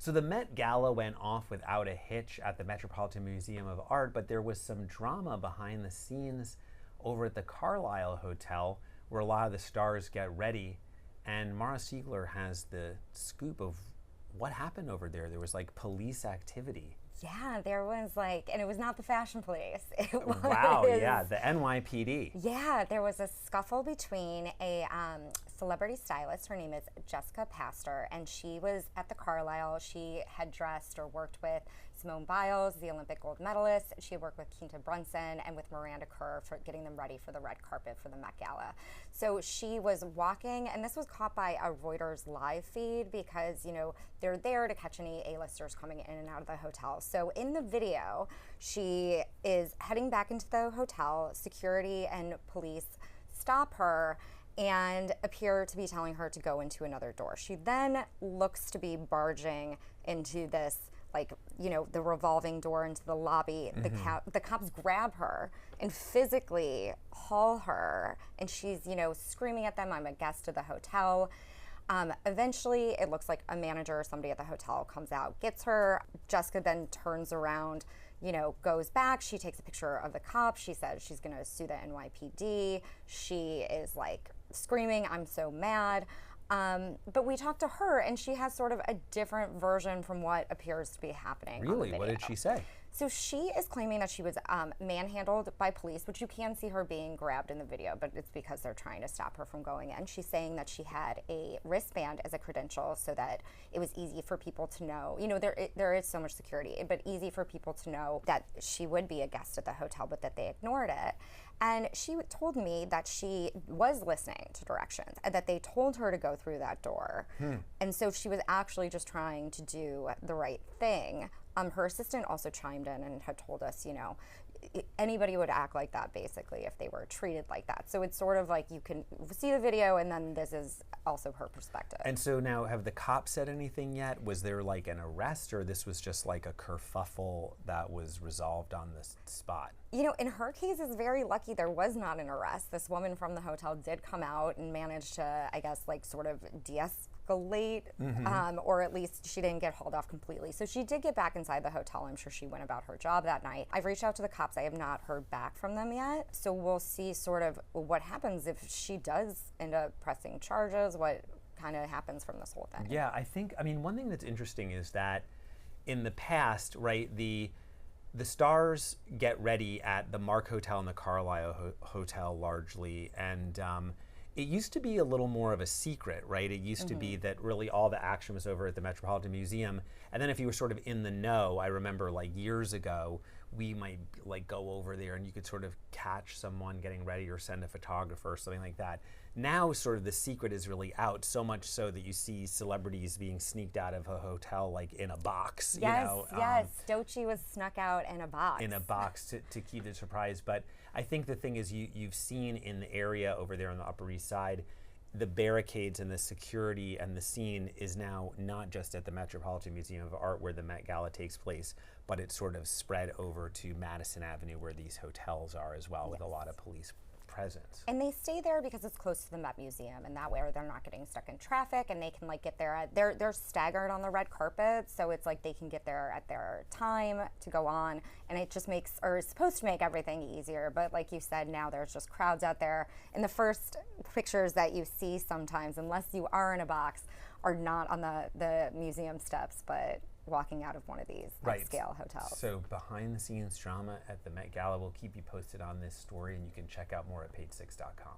So the Met Gala went off without a hitch at the Metropolitan Museum of Art, but there was some drama behind the scenes over at the Carlyle Hotel where a lot of the stars get ready. And Mohr Siegler has the scoop of what happened over there. There was like police activity. Yeah, there was like, and it was not the fashion police. It was, wow, yeah, the NYPD. Yeah, there was a scuffle between a celebrity stylist. Her name is Jessica Pastor, and she was at the Carlyle. She had dressed or worked with Simone Biles, the Olympic gold medalist. She had worked with Quinta Brunson and with Miranda Kerr for getting them ready for the red carpet for the Met Gala. So she was walking, and this was caught by a Reuters live feed because, you know, they're there to catch any A-listers coming in and out of the hotel. So in the video, she is heading back into the hotel. Security and police stop her and appear to be telling her to go into another door. She then looks to be barging into this, like, you know, the revolving door into the lobby. The cops grab her and physically haul her, and she's, you know, screaming at them, "I'm a guest of the hotel." Eventually, it looks like a manager or somebody at the hotel comes out, gets her. Jessica then turns around, you know, goes back. She takes a picture of the cop. She says she's going to sue the NYPD. She is like screaming, "I'm so mad." But we talked to her, and she has sort of a different version from what appears to be happening. Really? What did she say? So she is claiming that she was manhandled by police, which you can see her being grabbed in the video, but it's because they're trying to stop her from going in. She's saying that she had a wristband as a credential so that it was easy for people to know. You know, there is so much security, but easy for people to know that she would be a guest at the hotel, but that they ignored it. And she told me that she was listening to directions and that they told her to go through that door. And so she was actually just trying to do the right thing. Her assistant also chimed in and had told us, you know, anybody would act like that basically if they were treated like that. So it's sort of like you can see the video and then this is also her perspective. And so now, have the cops said anything yet? Was there like an arrest, or this was just like a kerfuffle that was resolved on the spot? You know, in her case, it's very lucky there was not an arrest. This woman from the hotel did come out and managed to, I guess, like sort of de-escalate, or at least she didn't get hauled off completely. So she did get back inside the hotel. I'm sure she went about her job that night. I've reached out to the cops. I have not heard back from them yet. So we'll see sort of what happens if she does end up pressing charges, what kind of happens from this whole thing. Yeah, I mean, one thing that's interesting is that in the past, right, the stars get ready at the Mark Hotel and the Carlyle Hotel largely, and it used to be a little more of a secret, right? It used to be that really all the action was over at the Metropolitan Museum, and then if you were sort of in the know, I remember like years ago, we might like go over there and you could sort of catch someone getting ready or send a photographer or something like that. Now sort of the secret is really out, so much so that you see celebrities being sneaked out of a hotel like in a box. Yes, you know? yes. Doechii was snuck out in a box. In a box to keep the surprise. But I think the thing is you've seen in the area over there on the Upper East Side, the barricades and the security and the scene is now not just at the Metropolitan Museum of Art where the Met Gala takes place, but it's sort of spread over to Madison Avenue where these hotels are as well, with a lot of police presence. And they stay there because it's close to the Met Museum, and that way they're not getting stuck in traffic, and they can like get there at, they're staggered on the red carpet, so it's like they can get there at their time to go on, and it just makes, or is supposed to make everything easier. But like you said, now there's just crowds out there, and the first pictures that you see sometimes, unless you are in a box, are not on the museum steps, but walking out of one of these upscale hotels. So behind the scenes drama at the Met Gala, we'll keep you posted on this story, and you can check out more at page6.com.